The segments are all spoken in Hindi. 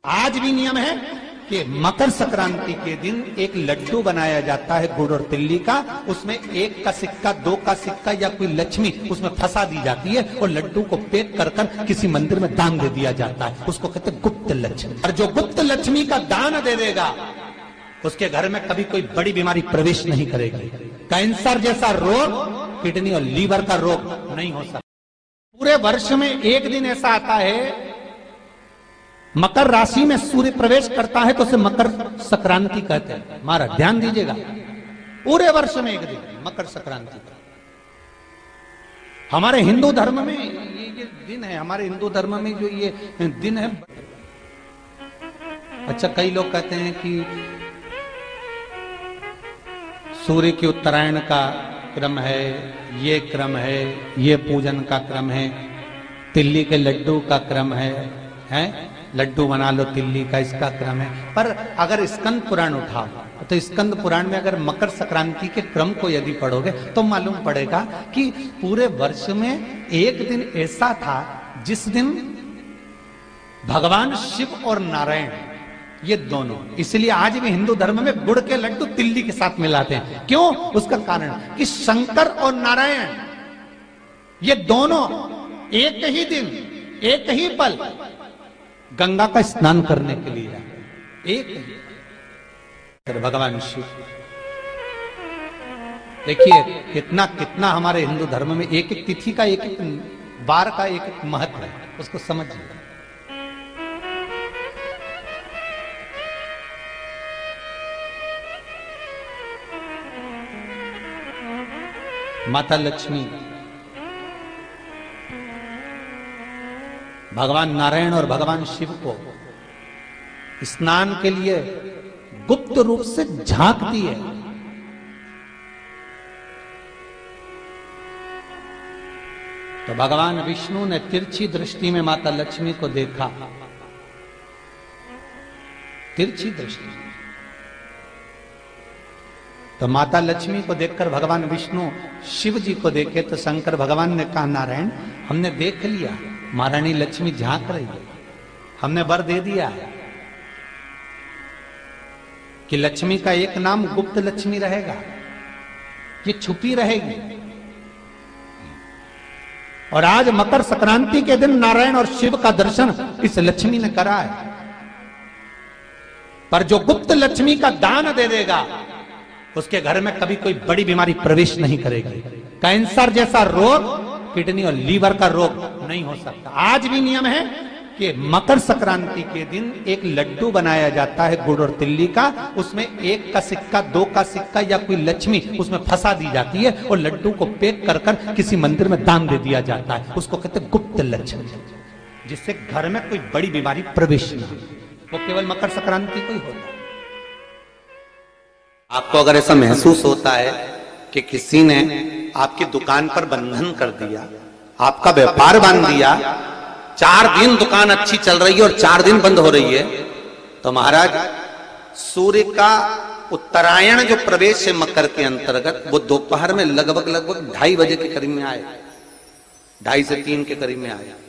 आज भी नियम है कि मकर संक्रांति के दिन एक लड्डू बनाया जाता है गुड़ और तिल्ली का, उसमें 1 का सिक्का 2 का सिक्का या कोई लक्ष्मी उसमें फंसा दी जाती है और लड्डू को पैक कर कर किसी मंदिर में दान दे दिया जाता है। उसको कहते हैं गुप्त लक्ष्मी। और जो गुप्त लक्ष्मी का दान दे देगा उसके घर में कभी कोई बड़ी बीमारी प्रवेश नहीं करेगी। कैंसर जैसा रोग, किडनी और लीवर का रोग नहीं हो सकता। पूरे वर्ष में एक दिन ऐसा आता है, मकर राशि में सूर्य प्रवेश करता है तो उसे मकर संक्रांति कहते हैं। महाराज ध्यान दीजिएगा, पूरे वर्ष में एक दिन मकर संक्रांति का। हमारे हिंदू धर्म में ये दिन है, हमारे हिंदू धर्म में जो ये दिन है। अच्छा, कई लोग कहते हैं कि सूर्य की उत्तरायण का क्रम है, ये क्रम है, ये पूजन का क्रम है, तिल्ली के लड्डू का क्रम है, लड्डू बना लो तिल्ली का, इसका क्रम है। पर अगर स्कंद पुराण उठाओ तो स्कंद पुराण में अगर मकर संक्रांति के क्रम को यदि पढ़ोगे तो मालूम पड़ेगा कि पूरे वर्ष में एक दिन ऐसा था जिस दिन भगवान शिव और नारायण ये दोनों, इसलिए आज भी हिंदू धर्म में गुड़ के लड्डू तिल्ली के साथ मिलाते हैं। क्यों? उसका कारण कि शंकर और नारायण ये दोनों एक ही दिन एक ही पल गंगा का स्नान करने के लिए एक ही भगवान शिव। देखिए कितना कितना हमारे हिंदू धर्म में एक एक तिथि का, एक एक बार का एक एक महत्व है, उसको समझिए। माता लक्ष्मी, भगवान नारायण और भगवान शिव को स्नान के लिए गुप्त रूप से झांकती है। तो भगवान विष्णु ने तिरछी दृष्टि में माता लक्ष्मी को देखा, तिरछी दृष्टि। तो माता लक्ष्मी को देखकर भगवान विष्णु शिव जी को देखे तो शंकर भगवान ने कहा, नारायण हमने देख लिया, महारानी लक्ष्मी झांक रही है, हमने वर दे दिया है कि लक्ष्मी का एक नाम गुप्त लक्ष्मी रहेगा, ये छुपी रहेगी। और आज मकर संक्रांति के दिन नारायण और शिव का दर्शन इस लक्ष्मी ने करा है। पर जो गुप्त लक्ष्मी का दान दे देगा उसके घर में कभी कोई बड़ी बीमारी प्रवेश नहीं करेगी। कैंसर जैसा रोग, किडनी और लीवर का रोग नहीं हो सकता। आज भी नियम है कि मकर संक्रांति के दिन एक लड्डू बनाया जाता है गुड़ और तिल्ली का, उसमें 1 का सिक्का 2 का सिक्का या कोई लक्ष्मी उसमें फंसा दी जाती है और लड्डू को पैक कर कर किसी मंदिर में दान दे दिया जाता है। उसको कहते हैं गुप्त लक्ष्मी, जिससे घर में कोई बड़ी बीमारी प्रवेश न हो। वो केवल मकर संक्रांति को ही होता है। आपको अगर ऐसा महसूस होता है कि किसी ने आपकी दुकान पर बंधन कर दिया, आपका व्यापार बांध दिया, 4 दिन दुकान अच्छी चल रही है और 4 दिन बंद हो रही है, तो महाराज सूर्य का उत्तरायण जो प्रवेश है मकर के अंतर्गत, वो दोपहर में लगभग 2:30 बजे के करीब में आए, 2:30 से 3 के करीब में आया।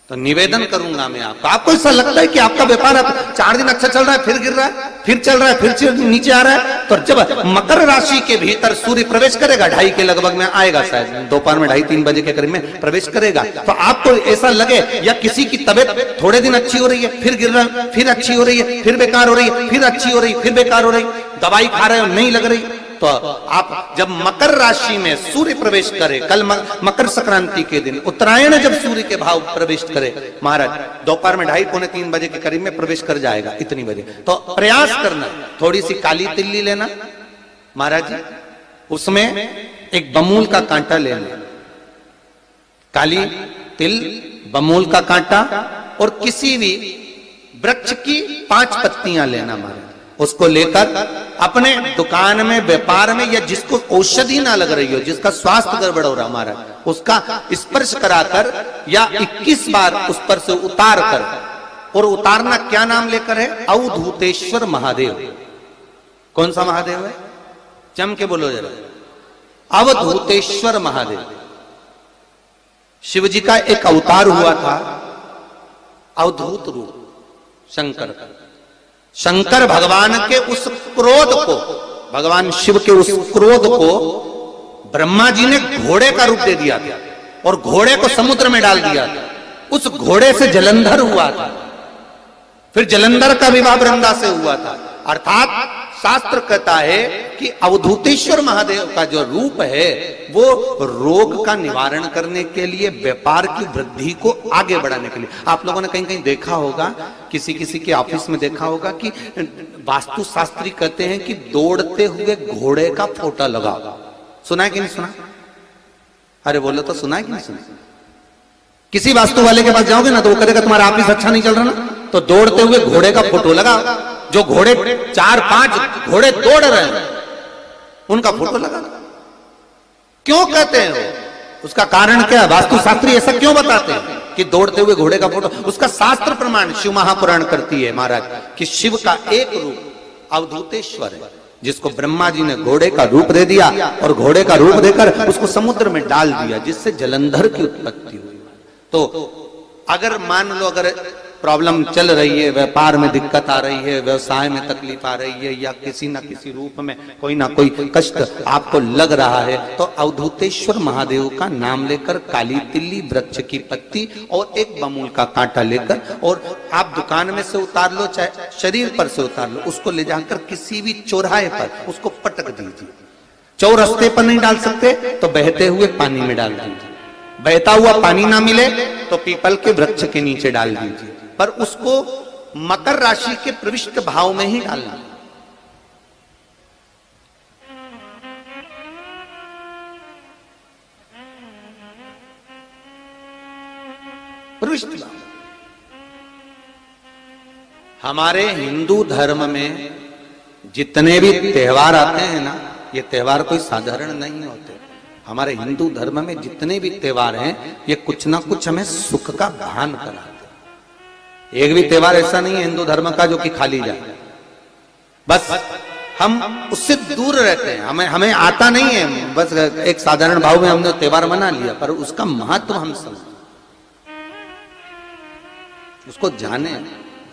तो निवेदन करूंगा मैं आपको ऐसा लगता है कि आपका व्यापार 4 दिन अच्छा चल रहा है, फिर गिर रहा है, फिर चल रहा है, फिर नीचे आ रहा है, तो जब मकर राशि के भीतर सूर्य प्रवेश करेगा 2:30 के लगभग में आएगा, शायद दोपहर में 2:30-3 बजे के करीब में प्रवेश करेगा, तो आपको ऐसा लगे या किसी की तबियत थोड़े दिन अच्छी हो रही है, फिर गिर रहा है, फिर अच्छी हो रही है, फिर बेकार हो रही है, फिर अच्छी हो रही है, फिर बेकार हो रही, दवाई खा रहे हो नहीं लग रही, तो आप जब मकर राशि में सूर्य प्रवेश करे, कल मकर संक्रांति के दिन उत्तरायण जब सूर्य के भाव प्रवेश करे, महाराज दोपहर में 2:30-3 बजे के करीब में प्रवेश कर जाएगा, इतनी बजे, तो प्रयास करना थोड़ी सी काली तिल्ली लेना महाराज जी, उसमें एक बमूल का कांटा लेना, काली तिल, बमूल का कांटा और किसी भी वृक्ष की 5 पत्तियां लेना महाराज, उसको लेकर अपने दुकान में, व्यापार में, या जिसको औषधि ना लग रही हो, जिसका स्वास्थ्य गड़बड़ हो रहा महाराज, उसका स्पर्श कराकर या 21 बार उस पर से उतार कर, और उतारना क्या नाम लेकर है? अवधूतेश्वर महादेव। कौन सा महादेव है? जम के बोलो जरा, अवधूतेश्वर महादेव। शिव जी का एक अवतार हुआ था, अवधूत रूप, शंकर का। शंकर भगवान के उस क्रोध को, भगवान शिव के उस क्रोध को ब्रह्मा जी ने घोड़े का रूप दे दिया था और घोड़े को समुद्र में डाल दिया था। उस घोड़े से जलंधर हुआ था, फिर जलंधर का विवाह वृंदा से हुआ था। अर्थात शास्त्र कहता है कि अवधूतेश्वर महादेव का जो रूप है वो रोग का निवारण करने के लिए, व्यापार की वृद्धि को आगे बढ़ाने के लिए। आप लोगों ने कहीं कहीं देखा होगा, किसी किसी के ऑफिस में देखा होगा कि वास्तु शास्त्री कहते हैं कि दौड़ते हुए घोड़े का फोटो लगाओ। सुना है कि नहीं सुना? अरे बोलो तो, सुना है कि नहीं सुना? किसी वास्तु वाले के पास जाओगे ना तो वो कहेगा तुम्हारा ऑफिस अच्छा नहीं चल रहा ना, तो दौड़ते हुए घोड़े का फोटो लगाओ। जो घोड़े 4-5 घोड़े दौड़ रहे हैं उनका फोटो लगा। क्यों कहते हैं वो? उसका कारण क्या है? वास्तु शास्त्री ऐसा क्यों बताते हैं कि दौड़ते हुए घोड़े का फोटो? उसका शास्त्र प्रमाण शिव महापुराण करती है महाराज कि शिव का एक रूप अवधूतेश्वर है, जिसको ब्रह्मा जी ने घोड़े का रूप दे दिया और घोड़े का रूप देकर उसको समुद्र में डाल दिया, जिससे जलंधर की उत्पत्ति हुई। तो अगर मान लो, अगर प्रॉब्लम चल रही है, व्यापार में दिक्कत आ रही है, व्यवसाय में तकलीफ आ रही है, या किसी ना किसी रूप में कोई ना कोई कष्ट आपको लग रहा है, तो अवधूतेश्वर महादेव का नाम लेकर काली तिल्ली वृक्ष की पत्ती और एक बमूल का कांटा लेकर, और आप दुकान में से उतार लो, चाहे शरीर पर से उतार लो, उसको ले जाकर किसी भी चौराहे पर उसको पटक दीजिए। चौरस्ते पर नहीं डाल सकते तो बहते हुए पानी में डाल दीजिए। बहता हुआ पानी ना मिले तो पीपल के वृक्ष के नीचे डाल दीजिए, पर उसको मकर राशि के प्रविष्ट भाव में ही डालना। प्रविष्ट भाव। हमारे हिंदू धर्म में जितने भी त्योहार आते हैं ना, ये त्योहार कोई साधारण नहीं होते। हमारे हिंदू धर्म में जितने भी त्योहार हैं, ये कुछ ना कुछ हमें सुख का भान कराते। एक भी त्योहार ऐसा नहीं है हिंदू धर्म का जो कि खाली जाए। बस हम उससे दूर रहते हैं, हमें आता नहीं है। बस एक साधारण भाव में हमने त्योहार मना लिया, पर उसका महत्व हम समझें, उसको जाने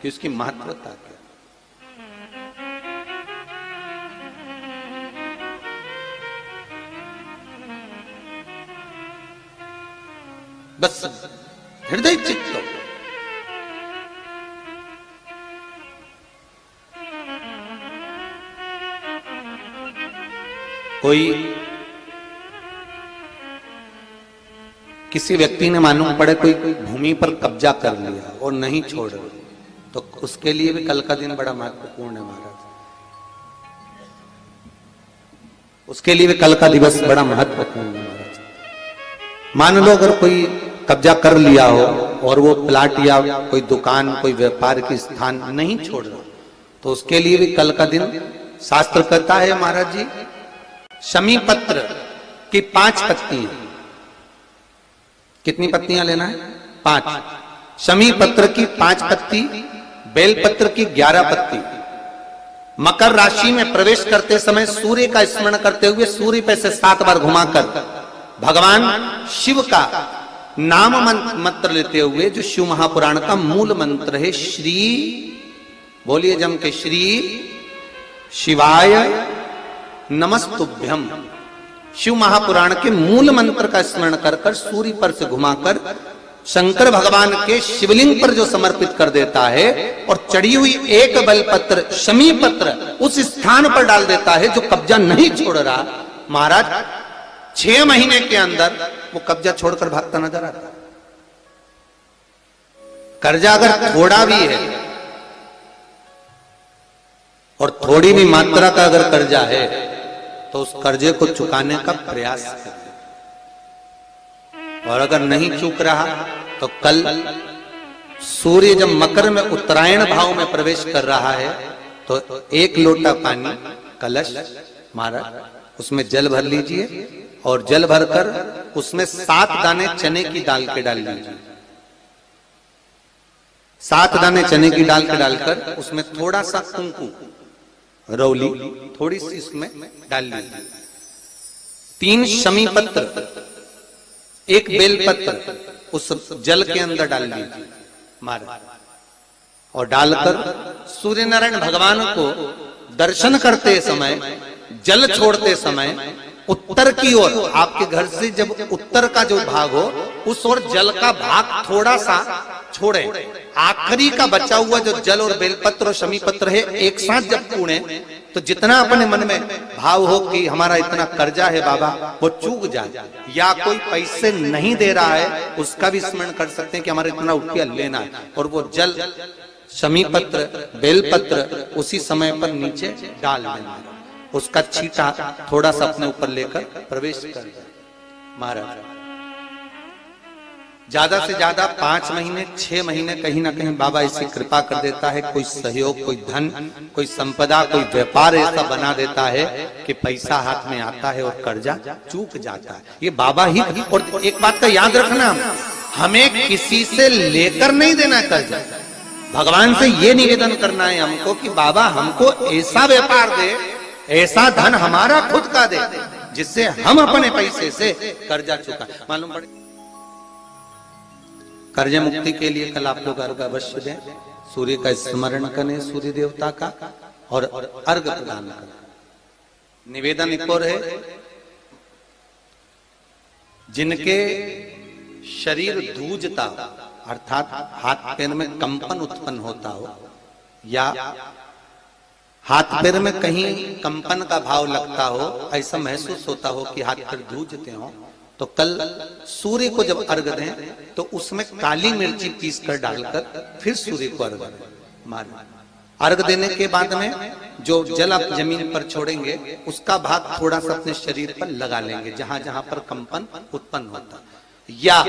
कि उसकी महत्वता क्या। बस हृदय चित्त हो। कोई किसी व्यक्ति ने मालूम पड़े कोई भूमि पर कब्जा कर लिया और नहीं छोड़ रहे, तो उसके लिए भी कल का दिन बड़ा महत्वपूर्ण है महाराज। उसके लिए भी कल का दिवस बड़ा महत्वपूर्ण है महाराज। मान लो अगर कोई कब्जा कर लिया हो और वो प्लाट या कोई दुकान, कोई व्यापार की स्थान नहीं छोड़ रहा, तो उसके लिए भी कल का दिन शास्त्र कहता है महाराज जी, शमी पत्र की 5 पत्तियां। कितनी पत्तियां लेना है? 5। शमी पत्र की 5 पत्ती, बेल पत्र की 11 पत्ती। मकर राशि में प्रवेश करते समय सूर्य का स्मरण करते हुए सूर्य पे से 7 बार घुमाकर भगवान शिव का नाम मंत्र लेते हुए, जो शिव महापुराण का मूल मंत्र है, श्री, बोलिए जम के, श्री शिवाय नमस्तुभ्यम। शिव महापुराण के मूल मंत्र का स्मरण कर कर सूर्य पर से घुमाकर शंकर भगवान के शिवलिंग पर जो समर्पित कर देता है, और चढ़ी हुई एक बेलपत्र शमी पत्र उस स्थान पर डाल देता है जो कब्जा नहीं छोड़ रहा, महाराज 6 महीने के अंदर वो कब्जा छोड़कर भागता नजर आता। कर्जा अगर थोड़ा भी है और थोड़ी भी मात्रा का अगर कर्जा है, तो उस कर्जे को चुकाने का प्रयास करें। और अगर नहीं चूक रहा तो कल सूर्य जब मकर में उत्तरायण भाव में प्रवेश कर रहा है, तो 1 लोटा पानी कलश महाराज उसमें जल भर लीजिए, और जल भरकर उसमें 7 दाने चने की दाल के डाल लीजिए। 7 दाने चने की दाल के डालकर उसमें थोड़ा सा कुंकू रौली थोड़ी सी इसमें डाल लीजिए। 3 शमी पत्र, 1 बेल पत्र उस जल के अंदर डाल लीजिए महाराज। और डालकर सूर्य नारायण भगवान को दर्शन करते समय, जल छोड़ते समय उत्तर की ओर, आपके घर से जब उत्तर का जो भाग हो उस ओर जल का भाग थोड़ा सा छोड़े। आखिरी का बचा हुआ जो जल और बेलपत्र और शमी पत्र है एक साथ जब पूणे तो जितना अपने मन में भाव हो कि हमारा इतना कर्जा है बाबा, वो चूक जाए, या कोई पैसे नहीं दे रहा है उसका भी स्मरण कर सकते हैं कि हमारा इतना रुपया लेना है, और वो जल शमी पत्र बेलपत्र उसी समय पर नीचे डाल देना, उसका छींटा थोड़ा सा अपने ऊपर लेकर प्रवेश कर दिया। महाराज ज्यादा से ज्यादा 5 महीने 6 महीने कहीं ना कहीं बाबा ऐसी कृपा कर देता है, कोई सहयोग, कोई धन, कोई संपदा, कोई व्यापार ऐसा बना देता है कि पैसा हाथ में आता है और कर्जा चूक जाता है। ये बाबा ही। और एक बात का याद रखना, हमें किसी से लेकर नहीं देना कर्जा, भगवान से ये निवेदन करना है हमको कि बाबा हमको ऐसा व्यापार दे, ऐसा धन हमारा खुद का दे जिससे हम अपने पैसे से कर्जा चुका। मालूम पड़े कर्ज मुक्ति के लिए कल आप लोग अर्घ अवश्य दें, सूर्य का स्मरण करें, सूर्य देवता का, और अर्घ प्रदान करें। निवेदन एक और है, जिनके शरीर धूजता अर्थात हाथ पैर में कंपन उत्पन्न होता हो, या हाथ पैर में कहीं कंपन का भाव लगता हो, ऐसा महसूस होता हो कि हाथ पैर धूजते हो, तो कल सूर्य को जब अर्घ दें तो उसमें काली मिर्ची पीस कर डालकर फिर सूर्य को अर्घ दें। अर्घ देने के बाद में जो जल आप जमीन पर छोड़ेंगे उसका भाग थोड़ा सा अपने शरीर पर लगा लेंगे जहां जहां पर कंपन उत्पन्न होता। या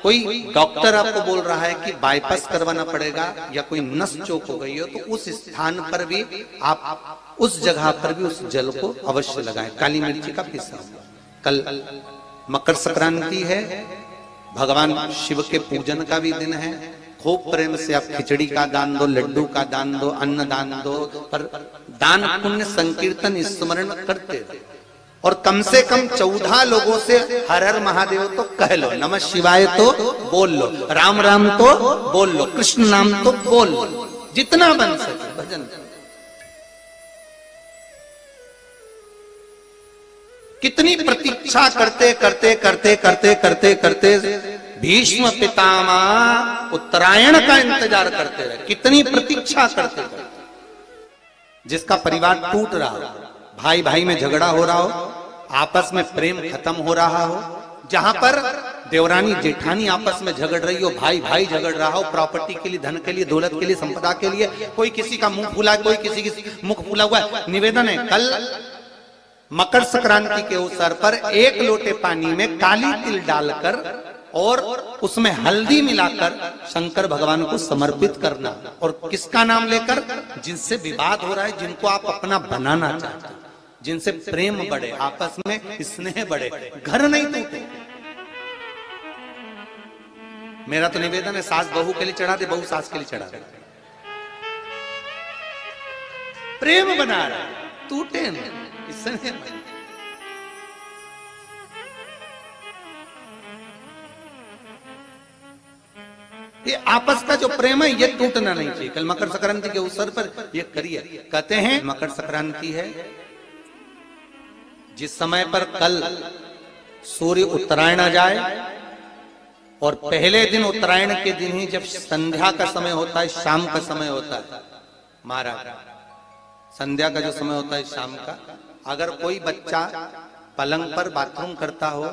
कोई डॉक्टर आपको बोल रहा है कि बाईपास करवाना पड़ेगा या कोई नस चोक हो गई हो, तो उस स्थान पर भी आप उस जगह पर भी उस जल को अवश्य लगाएं, काली मिर्ची का पिसा। कल मकर संक्रांति है, भगवान शिव के पूजन का भी दिन है। खूब प्रेम से आप खिचड़ी का दान दो, लड्डू का दान दो, अन्न दान दो, पर दान पुण्य संकीर्तन स्मरण करते रहो। और कम से कम 14 लोगों से हर हर महादेव तो कह लो, नमः शिवाय तो बोल लो, राम राम तो बोल लो, कृष्ण नाम तो बोल लो, जितना बन सके भजन। कितनी प्रतीक्षा करते करते करते करते करते करते भीष्म पितामह उत्तरायण का इंतजार करते रहे, कितनी प्रतीक्षा करते करते। जिसका परिवार टूट रहा हो, भाई भाई में झगड़ा हो रहा हो, आपस में प्रेम खत्म हो रहा हो, जहां पर देवरानी जेठानी आपस में झगड़ रही हो, भाई भाई झगड़ रहा हो, प्रॉपर्टी के लिए, धन के लिए, दौलत के लिए, संपदा के लिए, कोई किसी का मुंह फूला, कोई किसी की मुख फूला हुआ है। निवेदन है कल मकर संक्रांति के अवसर पर 1 लोटे पानी में काली तिल डालकर और उसमें हल्दी मिलाकर शंकर भगवान को समर्पित करना, और किसका नाम लेकर? जिनसे विवाद हो रहा है, जिनको आप अपना बनाना चाहते हैं, जिनसे प्रेम बढ़े, आपस में स्नेह बढ़े, घर नहीं टूटे। मेरा तो निवेदन है, सास बहू के लिए चढ़ा दे, बहू सास के लिए चढ़ा दे, प्रेम बना रहा है, टूटे नहीं। ये आपस का जो प्रेम है ये टूटना नहीं चाहिए। कल मकर संक्रांति के अवसर पर ये करिए। कहते हैं मकर संक्रांति है जिस समय पर कल सूर्य उत्तरायण आ जाए, और पहले दिन उत्तरायण के दिन ही जब संध्या का समय होता है, शाम का समय होता है, महाराज संध्या का जो समय होता है शाम का, अगर कोई बच्चा पलंग पर बाथरूम करता हो,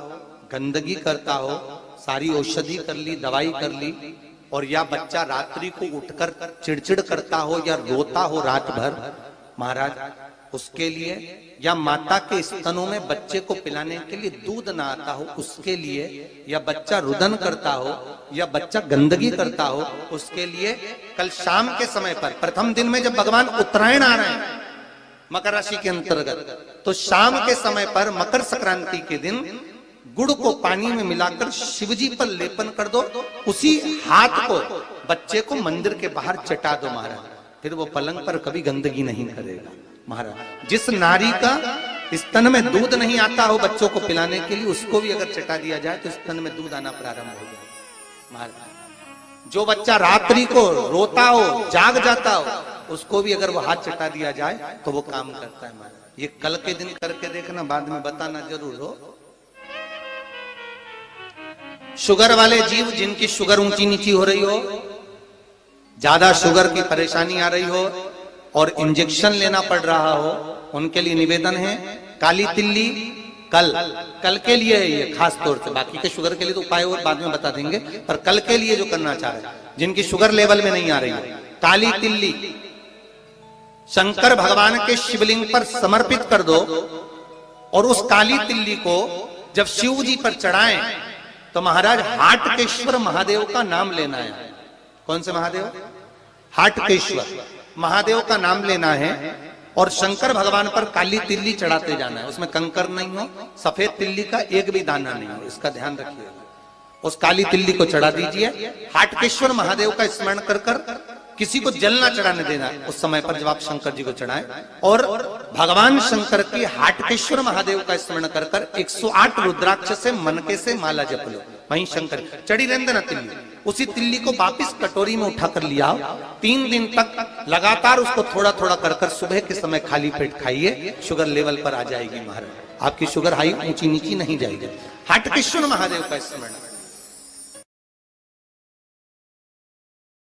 गंदगी करता हो, सारी औषधि कर ली, दवाई कर ली, और या बच्चा रात्रि को उठकर चिड़चिड़ करता हो या रोता हो रात भर, महाराज उसके लिए, या माता के स्तनों में बच्चे को पिलाने के लिए दूध ना आता हो उसके लिए, या बच्चा रुदन करता हो, या बच्चा गंदगी करता हो, उसके लिए कल शाम के समय पर, प्रथम दिन में जब भगवान उत्तरायण आ रहे हैं मकर राशि के अंतर्गत, तो शाम के समय पर मकर संक्रांति के दिन गुड़ को पानी में मिलाकर शिवजी पर लेपन कर दो, उसी हाथ को बच्चे को मंदिर के बाहर चटा दो महाराज, फिर वो पलंग पर कभी गंदगी नहीं करेगा। महाराज जिस नारी का स्तन में दूध नहीं आता हो बच्चों को पिलाने के लिए, उसको भी अगर चटा दिया जाए तो स्तन में दूध आना प्रारंभ हो जाए। महाराज जो बच्चा रात्रि को रोता हो, जाग जाता हो, उसको भी अगर वो हाथ चटा दिया जाए तो वो काम करता है महाराज। ये कल के दिन करके देखना, बाद में बताना जरूर हो। शुगर वाले जीव जिनकी शुगर ऊंची नीची हो रही हो, ज्यादा शुगर की परेशानी आ रही हो और इंजेक्शन लेना पड़ रहा हो, उनके लिए निवेदन है काली तिल्ली कल के लिए है ये खास तौर से। बाकी के शुगर के लिए तो उपाय और बाद में बता देंगे, पर कल के लिए जो करना चाह रहे हैं, जिनकी शुगर लेवल में नहीं आ रही है, काली तिल्ली शंकर भगवान के शिवलिंग पर समर्पित कर दो और उस काली तिल्ली को जब शिव जी पर चढ़ाएं तो महाराज हाटकेश्वर महादेव का नाम लेना है। कौन से महादेव? हाटकेश्वर महादेव का नाम लेना है और शंकर भगवान पर काली तिल्ली चढ़ाते जाना है। उसमें कंकर नहीं हो, सफेद तिल्ली का एक भी दाना नहीं हो, इसका ध्यान रखिएगा। उस काली तिल्ली को चढ़ा दीजिए। हाटकेश्वर महादेव का स्मरण कर कर किसी को जल ना चढ़ाने देना उस समय पर जब आप शंकर जी को चढ़ाएं, और भगवान शंकर की हाटकेश्वर महादेव का स्मरण कर कर 108 रुद्राक्ष से मनके से माला जप लो। वहीं शंकर चढ़ी रहने ना तिल्ली, उसी तिल्ली को वापिस कटोरी में उठा कर लिया। 3 दिन तक लगातार उसको थोड़ा थोड़ा कर कर सुबह के समय खाली पेट खाइए, शुगर लेवल पर आ जाएगी महाराज। आपकी शुगर हाई ऊंची नीची नहीं जाएगी। हाटकेश्वर महादेव का स्मरण